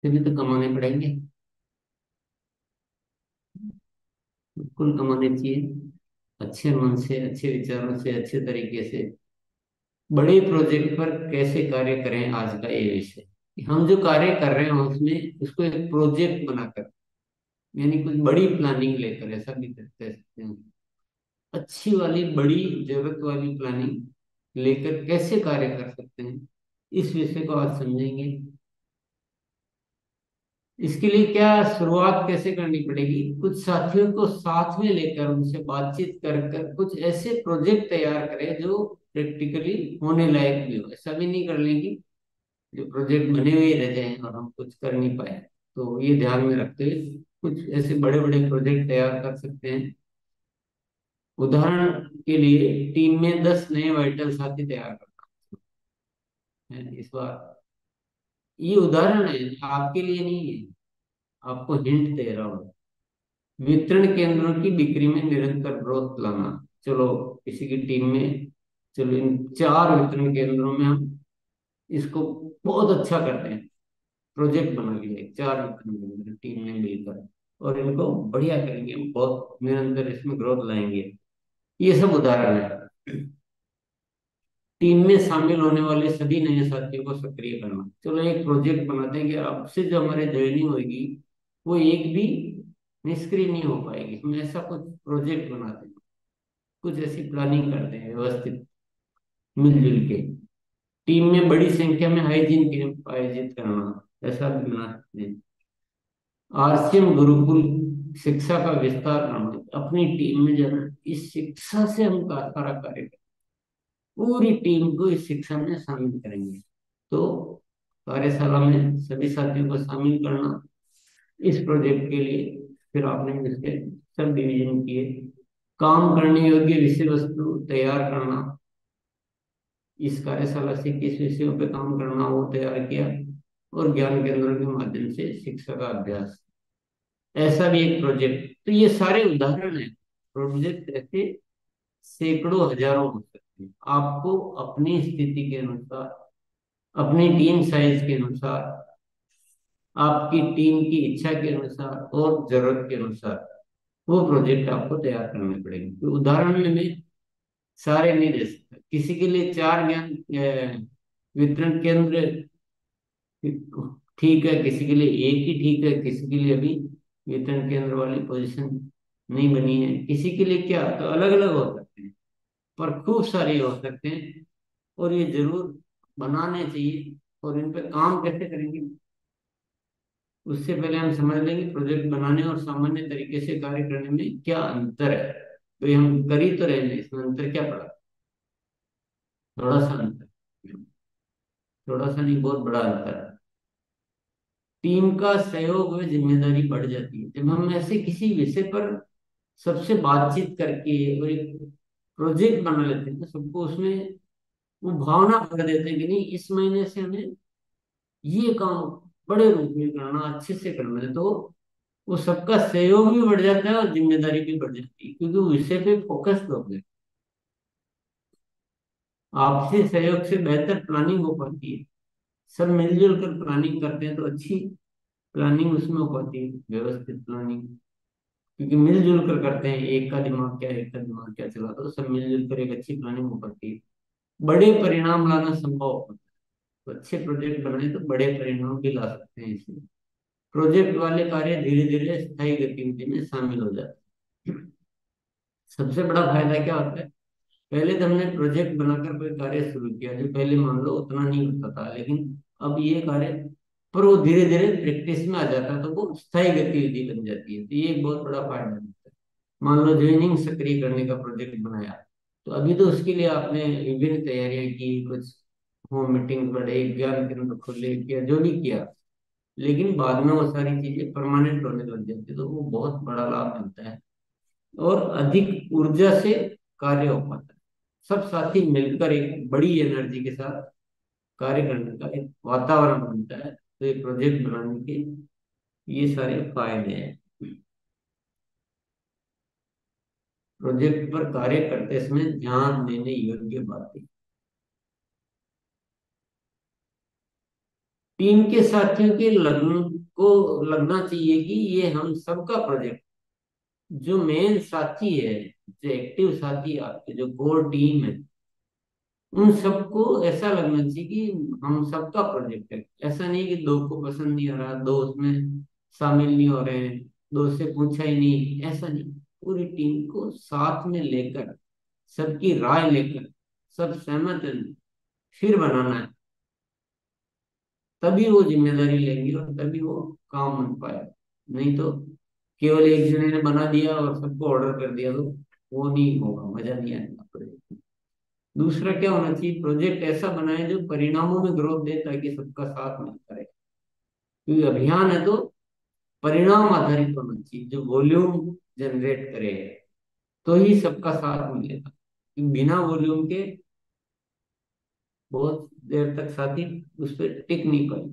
तभी तो कमाने पड़ेंगे। बिल्कुल कमाने चाहिए, अच्छे मन से, अच्छे विचारों से, अच्छे तरीके से। बड़े प्रोजेक्ट पर कैसे कार्य करें, आज का ये विषय। हम जो कार्य कर रहे हैं उसमें उसको एक प्रोजेक्ट बनाकर, यानी कुछ बड़ी प्लानिंग लेकर, ऐसा भी कह सकते हैं। अच्छी वाली बड़ी जरूरत वाली प्लानिंग लेकर कैसे कार्य कर सकते हैं, इस विषय को आज समझेंगे। इसके लिए क्या शुरुआत कैसे करनी पड़ेगी, कुछ साथियों को साथ में लेकर उनसे बातचीत कर कर कुछ ऐसे प्रोजेक्ट तैयार करें जो प्रैक्टिकली होने लायक भी हो। ऐसा भी नहीं कर लेंगे जो प्रोजेक्ट बने हुए ही रह जाएं और हम कुछ कर नहीं पाए। तो ये ध्यान में रखते हुए कुछ ऐसे बड़े बड़े प्रोजेक्ट तैयार कर सकते हैं। उदाहरण के लिए टीम में 10 नए वाइटल साथी तैयार करना है इस बार। ये उदाहरण है, आपके लिए नहीं है, आपको हिंट दे रहा हूँ। वितरण केंद्रों की बिक्री में निरंतर ग्रोथ लाना। चलो, किसी की टीम में, चलो इन 4 वितरण केंद्रों में हम इसको बहुत अच्छा करते हैं। प्रोजेक्ट बना लिया, 4 वितरण केंद्र टीम में मिलकर, और इनको बढ़िया करेंगे, बहुत निरंतर इसमें ग्रोथ लाएंगे। ये सब उदाहरण है। टीम में शामिल होने वाले सभी नए साथियों को सक्रिय करना। चलो एक प्रोजेक्ट बनाते हैं कि अब से जो हमारे ज्वाइनिंग होगी वो एक भी निष्क्रिय नहीं हो पाएगी। हम ऐसा कुछ प्रोजेक्ट बनाते हैं, कुछ ऐसी प्लानिंग करते हैं व्यवस्थित, मिलजुल के। टीम में बड़ी संख्या में हाइजीन कैंप आयोजित करना, ऐसा भी बना सकते हैं। आरसीएम गुरुकुल शिक्षा का विस्तार करना, अपनी टीम में जो है ना, इस शिक्षा से हम सारा कार्य करें, पूरी टीम को इस शिक्षा में शामिल करेंगे। तो कार्यशाला में सभी साथियों को शामिल करना इस प्रोजेक्ट के लिए। फिर आपने इसके सब डिवीजन किए। काम करने योग्य विषय वस्तु तैयार करना, इस कार्यशाला से किस विषयों पे काम करना वो तैयार किया। और ज्ञान केंद्रों के माध्यम से शिक्षा का अभ्यास, ऐसा भी एक प्रोजेक्ट। तो ये सारे उदाहरण है। प्रोजेक्ट ऐसे सैकड़ों हजारों हो सकते हैं, आपको अपनी स्थिति के अनुसार, अपनी टीम साइज के अनुसार, आपकी टीम की इच्छा के अनुसार और जरूरत के अनुसार वो प्रोजेक्ट आपको तैयार करने पड़ेंगे। तो उदाहरण में मैं सारे नहीं दे सकता। किसी के लिए 4 वितरण केंद्र ठीक है, किसी के लिए एक ही ठीक है, किसी के लिए अभी वितरण केंद्र वाली पोजीशन नहीं बनी है, किसी के लिए क्या, तो अलग अलग हो सकते हैं। पर खूब सारे हो सकते हैं, और ये जरूर बनाने चाहिए। और इन पे काम कैसे करेंगे, उससे पहले हम समझ लेंगे प्रोजेक्ट बनाने और सामान्य तरीके से कार्य करने में क्या अंतर है। तो ये हम कर ही तो रहे हैं, इसमें अंतर क्या पड़ा, थोड़ा सा अंतर, थोड़ा सा नहीं, बहुत बड़ा अंतर है। टीम का सहयोग व जिम्मेदारी बढ़ जाती है जब हम ऐसे किसी विषय पर सबसे बातचीत करके और एक प्रोजेक्ट बना लेते हैं, तो सबको उसमें वो भावना भर देते हैं कि नहीं, इस महीने से हमें ये काम बड़े रूप में करना, अच्छे से करना है। तो वो सबका सहयोग भी बढ़ जाता है और जिम्मेदारी भी बढ़ जाती है, क्योंकि वो विषय पे फोकस लोग हैं। आपसी सहयोग से बेहतर प्लानिंग हो पाती है। सब मिलजुल कर प्लानिंग करते हैं तो अच्छी प्लानिंग उसमें हो पाती है, व्यवस्थित प्लानिंग। क्योंकि मिलजुल कर करते हैं, एक का दिमाग क्या, एक का दिमाग क्या चला, तो सब मिलजुल कर एक अच्छी प्लानिंग हो पाती है। बड़े परिणाम लाना संभव होता है। तो अच्छे प्रोजेक्ट बनाए तो बड़े परिणाम भी ला सकते हैं इसमें। प्रोजेक्ट वाले कार्य धीरे धीरे स्थायी गतिविधि में शामिल हो जाते हैं। सबसे बड़ा फायदा क्या होता है, पहले तो हमने प्रोजेक्ट बनाकर कोई कार्य शुरू किया जो पहले मान लो उतना नहीं होता था, लेकिन अब ये कार्य, पर वो धीरे धीरे प्रैक्टिस में आ जाता है तो वो स्थायी गतिविधि बन जाती है। तो ये एक बहुत बड़ा फायदा होता है। मान लो ज्वाइनिंग सक्रिय करने का प्रोजेक्ट बनाया, तो अभी तो उसके लिए आपने विभिन्न तैयारियां की, कुछ होम मीटिंग पढ़े, ज्ञान केंद्र खोले, किया जो भी किया, लेकिन बाद में वो सारी चीजें परमानेंट होने लग जाती है, तो वो बहुत बड़ा लाभ मिलता है और अधिक ऊर्जा से कार्य हो पाता है। सब साथी मिलकर एक बड़ी एनर्जी के साथ कार्य करने का एक वातावरण बनता है। तो ये प्रोजेक्ट बनाने के ये सारे फायदे हैं। प्रोजेक्ट पर कार्य करते समय ध्यान देने योग्य बातें। टीम के साथियों के लगन को लगना चाहिए कि ये हम सबका प्रोजेक्ट। जो मेन साथी है, जो एक्टिव साथी है आपके, जो कोर टीम है, उन सबको ऐसा लगना चाहिए कि हम सबका प्रोजेक्ट है। ऐसा नहीं कि दो को पसंद नहीं आ रहा, दो उसमें शामिल नहीं हो रहे हैं, दो से पूछा ही नहीं, ऐसा नहीं। पूरी टीम को साथ में लेकर, सबकी राय लेकर, सब सहमत है, फिर बनाना है। तभी वो जिम्मेदारी लेंगे और तभी वो काम बन पाएगा। नहीं तो केवल एक जने ने बना दिया और सबको ऑर्डर कर दिया तो वो नहीं होगा, मजा नहीं आएगा प्रोजेक्ट। दूसरा क्या होना चाहिए, प्रोजेक्ट ऐसा बनाए जो परिणामों में ग्रोथ दे, ताकि सबका साथ मिलता रहे। क्योंकि अभियान है तो परिणाम आधारित होना चाहिए, जो वॉल्यूम जनरेट करे, तो ही सबका साथ मिलेगा। क्योंकि बिना वॉल्यूम के बहुत देर तक साथी उस पर टिक नहीं पाए।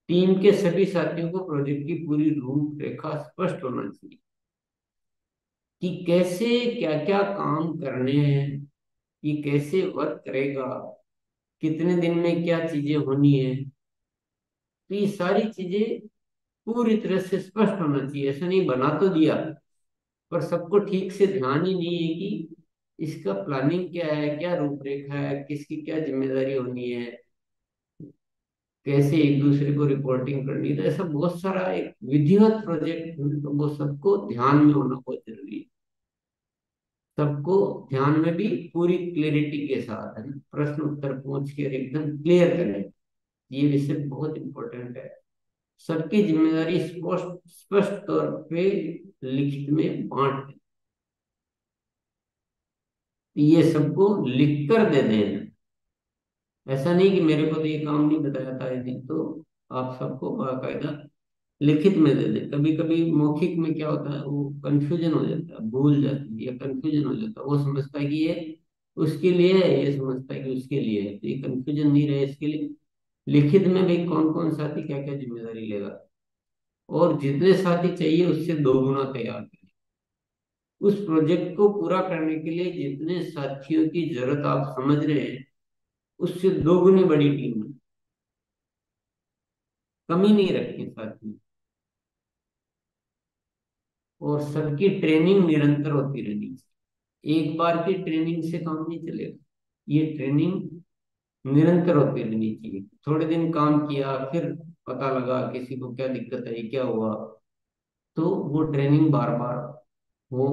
टीम के सभी साथियों को प्रोजेक्ट की पूरी रूपरेखा स्पष्ट होना चाहिए कि कैसे क्या क्या काम करने हैं, ये कैसे वर्क करेगा, कितने दिन में क्या चीजें होनी है। तो ये सारी चीजें पूरी तरह से स्पष्ट होना चाहिए। ऐसा नहीं बना तो दिया, पर सबको ठीक से ध्यान ही नहीं है कि इसका प्लानिंग क्या है, क्या रूपरेखा है, किसकी क्या जिम्मेदारी होनी है, कैसे एक दूसरे को रिपोर्टिंग करनी है। तो ऐसा बहुत सारा एक विधिवत प्रोजेक्ट, तो वो सबको ध्यान में होना बहुत जरूरी है। सबको ध्यान में भी पूरी क्लियरिटी के साथ, है ना, प्रश्न उत्तर पूछ के एकदम क्लियर करें। ये विषय बहुत इंपॉर्टेंट है। सबकी जिम्मेदारी स्पष्ट स्पष्ट तौर पे लिखित में बांट दें। ये सबको लिख कर दे देना। ऐसा नहीं कि मेरे को तो ये काम नहीं बताया था इस दिन, तो आप सबको बाकायदा लिखित में दे दे। कभी कभी मौखिक में क्या होता है, वो कंफ्यूजन हो जाता है, भूल जाती है या कंफ्यूजन हो जाता है। वो समझता है कि ये उसके लिए है, ये समझता है कि उसके लिए है। तो ये कंफ्यूजन नहीं रहे इसके लिए लिखित में भी कौन कौन साथी क्या क्या जिम्मेदारी लेगा, और जितने साथी चाहिए उससे दो गुना तैयार करें। उस प्रोजेक्ट को पूरा करने के लिए जितने साथियों की जरूरत आप समझ रहे हैं, उससे दो गुनी बड़ी टीम है। कमी नहीं रखी साथी। और सबकी ट्रेनिंग निरंतर होती रहनी चाहिए। एक बार की ट्रेनिंग से काम नहीं चलेगा, ये ट्रेनिंग निरंतर होती रहनी चाहिए। थोड़े दिन काम किया, फिर पता लगा किसी को क्या दिक्कत है, क्या हुआ, तो वो ट्रेनिंग बार बार हो।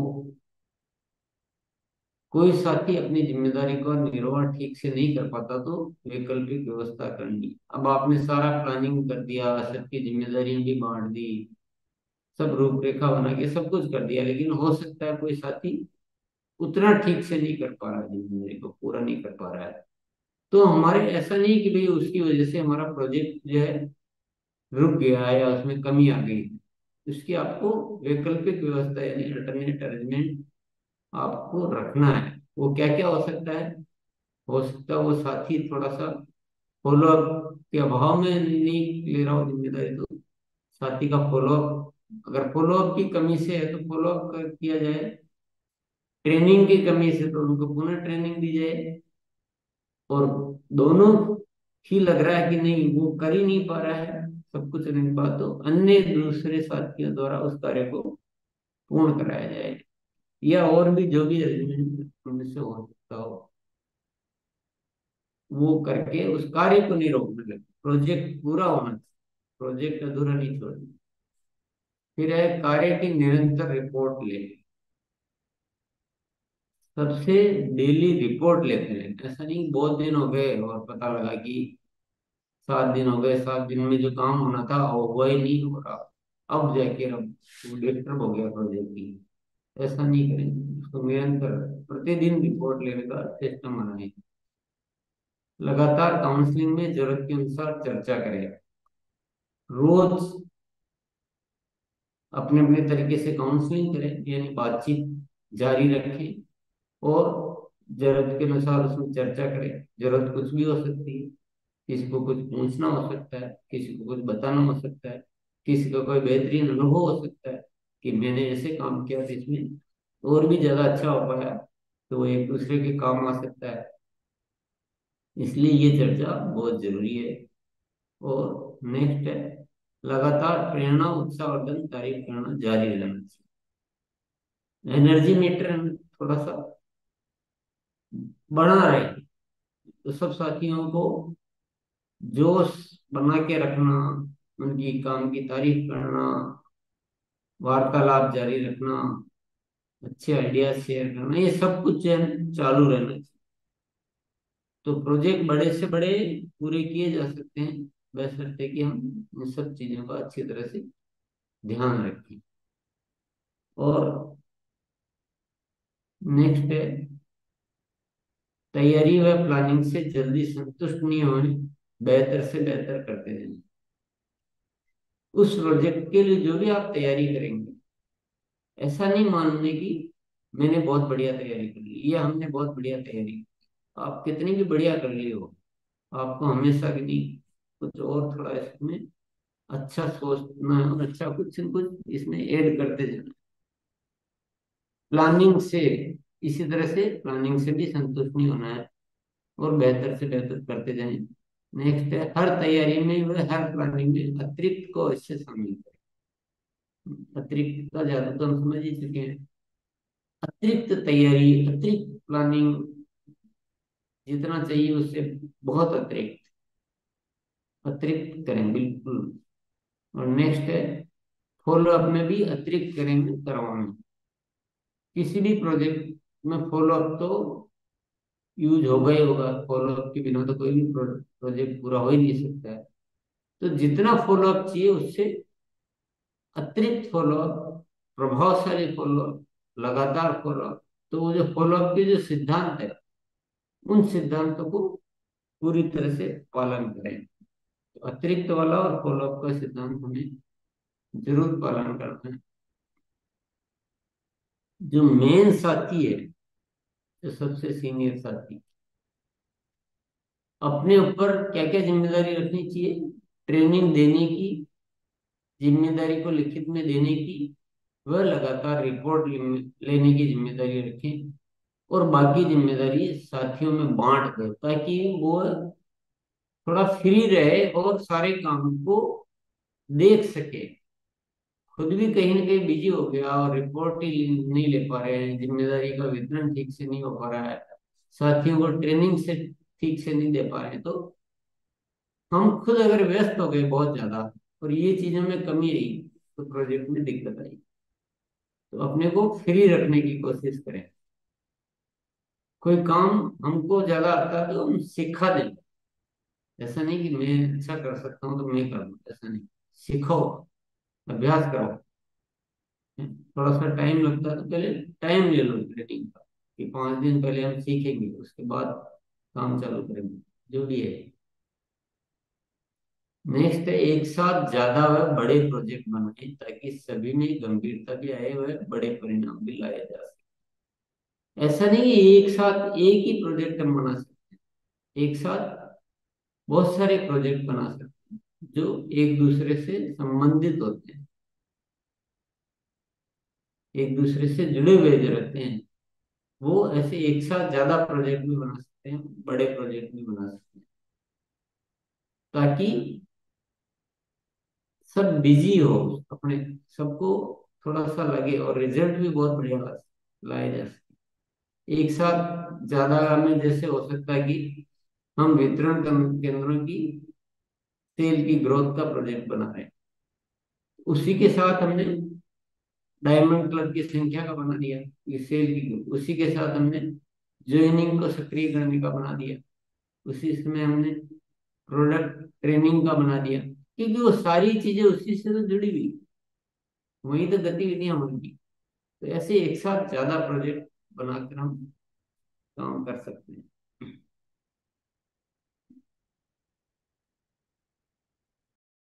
कोई साथी अपनी जिम्मेदारी का निर्वहन ठीक से नहीं कर पाता तो वैकल्पिक व्यवस्था करनी। अब आपने सारा प्लानिंग कर दिया, सबकी जिम्मेदारियां भी बांट दी, सब रूपरेखा बना के सब कुछ कर दिया, लेकिन हो सकता है कोई साथी उतना ठीक से नहीं कर पा रहा है, जिम्मेदारी को पूरा नहीं कर पा रहा है। तो हमारे ऐसा नहीं कि भाई उसकी वजह से हमारा प्रोजेक्ट जो है रुक गया है या उसमें कमी आ गई है। उसकी आपको वैकल्पिक व्यवस्था यानी अल्टरनेट अरेंजमेंट आपको रखना है। वो क्या क्या हो सकता है, हो सकता है वो साथी थोड़ा सा फॉलो अप के अभाव में नहीं ले रहा हो जिम्मेदारी, तो साथी का फॉलो अप, अगर फॉलो अप की कमी से है तो फॉलो अप किया जाए। ट्रेनिंग की कमी से तो उनको पुनः ट्रेनिंग दी जाए। और दोनों ही लग रहा है कि नहीं वो कर ही नहीं पा रहा है सब कुछ नहीं पा, तो अन्य दूसरे साथियों द्वारा उस कार्य को पूर्ण कराया जाए। या और भी जो भी अरेंजमेंट उनसे हो सकता हो, वो करके उस कार्य को नहीं रोकने लगे। प्रोजेक्ट पूरा होना चाहिए, प्रोजेक्ट अधूरा नहीं छोड़ना। फिर है कार्य की निरंतर रिपोर्ट ले। सबसे डेली रिपोर्ट लेते हैं। ऐसा नहीं बहुत दिन हो गए और पता लगा कि 7 दिन हो गए, 7 दिन में जो काम होना था वो हुआ ही नहीं हो रहा, अब जाके अब डिस्टर्ब हो गया प्रोजेक्ट की। ऐसा नहीं करेंगे, उसको निरंतर प्रतिदिन रिपोर्ट लेने का सिस्टम बनाए। लगातार काउंसलिंग में जरूरत के अनुसार चर्चा करें। रोज अपने अपने तरीके से काउंसलिंग करें, यानी बातचीत जारी रखें। और जरूरत के अनुसार उसमें चर्चा करें। जरूरत कुछ भी हो सकती है, किसी को कुछ पूछना हो सकता है, किसी को कुछ बताना हो सकता है, किसी का कोई बेहतरीन अनुभव हो सकता है कि मैंने ऐसे काम किया था इसमें और भी ज्यादा अच्छा हो पाया, तो वो एक दूसरे के काम आ सकता है। इसलिए ये चर्चा बहुत जरूरी है। और नेक्स्ट है, लगातार प्रेरणा उत्साहवर्धन तारीफ करना जारी रहना चाहिए। एनर्जी मीटर हम थोड़ा सा बढ़ा रहे हैं, तो सब साथियों को जोश बना के रखना, उनकी काम की तारीफ करना, वार्तालाप जारी रखना, अच्छे आइडिया शेयर करना, ये सब कुछ जो है चालू रहना चाहिए। तो प्रोजेक्ट बड़े से बड़े पूरे किए जा सकते हैं, बशर्ते कि हम इन सब चीजों का अच्छी तरह से ध्यान रखें। और नेक्स्ट है, तैयारी व प्लानिंग से जल्दी संतुष्ट नहीं होने, बेहतर से बेहतर करते जाएं। उस प्रोजेक्ट के लिए जो भी आप तैयारी करेंगे, ऐसा नहीं मानने की मैंने बहुत बढ़िया तैयारी कर ली या हमने बहुत बढ़िया तैयारी की। आप कितनी भी बढ़िया कर ली हो, आपको हमेशा की नहीं, कुछ और थोड़ा इसमें अच्छा सोचना है और अच्छा कुछ न कुछ इसमें ऐड करते जाना। प्लानिंग से, इसी तरह से प्लानिंग से भी संतुष्ट नहीं होना है और बेहतर से बेहतर करते जाएं। नेक्स्ट है, हर तैयारी में व हर प्लानिंग में अतिरिक्त को इससे शामिल करें। अतिरिक्त का ज्यादा तो हम समझ ही चुके हैं। अतिरिक्त तैयारी, अतिरिक्त प्लानिंग जितना चाहिए उससे बहुत अतिरिक्त अतिरिक्त करें बिल्कुल। और नेक्स्ट है, फॉलो अप में भी अतिरिक्त करेंगे करवाएं। किसी भी प्रोजेक्ट में फॉलो अप तो यूज होगा ही होगा, फॉलो अप के बिना तो कोई भी प्रोजेक्ट पूरा हो ही नहीं सकता है। तो जितना फॉलो अप चाहिए उससे अतिरिक्त फॉलो अप, प्रभावशाली फॉलो अप, लगातार फॉलो अप। तो वो जो फॉलो अप के जो सिद्धांत है, उन सिद्धांतों को पूरी तरह से पालन करें। तो अतिरिक्त वाला और फॉलो अप का सिद्धांत हमें जरूर पालन करना है। जो मेन साथी है, जो सबसे सीनियर साथी, अपने ऊपर क्या क्या जिम्मेदारी रखनी चाहिए? ट्रेनिंग देने की जिम्मेदारी को लिखित में देने की, वह लगातार रिपोर्ट लेने की जिम्मेदारी रखें। और बाकी जिम्मेदारी साथियों में बांट दे, ताकि वो थोड़ा फ्री रहे और सारे काम को देख सके। खुद भी कहीं ना कहीं बिजी हो गया और रिपोर्ट ही नहीं ले पा रहे हैं, जिम्मेदारी का वितरण ठीक से नहीं हो पा रहा है, साथियों को ट्रेनिंग से ठीक से नहीं दे पा रहे हैं, तो हम खुद अगर व्यस्त हो गए बहुत ज्यादा और ये चीजों में कमी आई, तो प्रोजेक्ट में दिक्कत आई। तो अपने को फ्री रखने की कोशिश करें। कोई काम हमको ज्यादा आता है तो हम सिखा दें। ऐसा नहीं कि मैं अच्छा कर सकता हूँ तो मैं कर लूँ, ऐसा नहीं। सीखो, अभ्यास करो। थोड़ा सा टाइम लगता है तो पहले टाइम ले लो ट्रेनिंग का, कि 5 दिन पहले हम सीखेंगे, उसके बाद काम चालू करेंगे, जो भी है। नेक्स्ट है, एक साथ ज्यादा व बड़े प्रोजेक्ट बनाए ताकि सभी में गंभीरता भी आए व बड़े परिणाम भी लाए जा सके। ऐसा नहीं कि एक साथ एक ही प्रोजेक्ट हम बना सकते हैं, एक साथ बहुत सारे प्रोजेक्ट बना सकते हैं जो एक दूसरे से संबंधित होते हैं, एक दूसरे से जुड़े हुए जो रहते हैं, वो ऐसे एक साथ ज्यादा प्रोजेक्ट भी बना सकते हैं, बड़े प्रोजेक्ट भी बना सकते हैं, ताकि सब बिजी हो अपने, सबको थोड़ा सा लगे और रिजल्ट भी बहुत बढ़िया लाए जा सके। एक साथ ज्यादा में जैसे हो सकता है कि हम वितरण केंद्रों की सेल की ग्रोथ का प्रोजेक्ट बना रहे हैं, उसी के साथ हमने डायमंड क्लब की संख्या का बना दिया, ये सेल की ग्रोथ, उसी के साथ हमने ज्वाइनिंग को सक्रिय करने का बना दिया, उसी समय हमने प्रोडक्ट ट्रेनिंग का बना दिया, क्योंकि वो सारी चीजें उसी से तो जुड़ी हुई, वही तो गतिविधियां होंगी। तो ऐसे एक साथ ज्यादा प्रोजेक्ट बनाकर हम काम कर सकते हैं।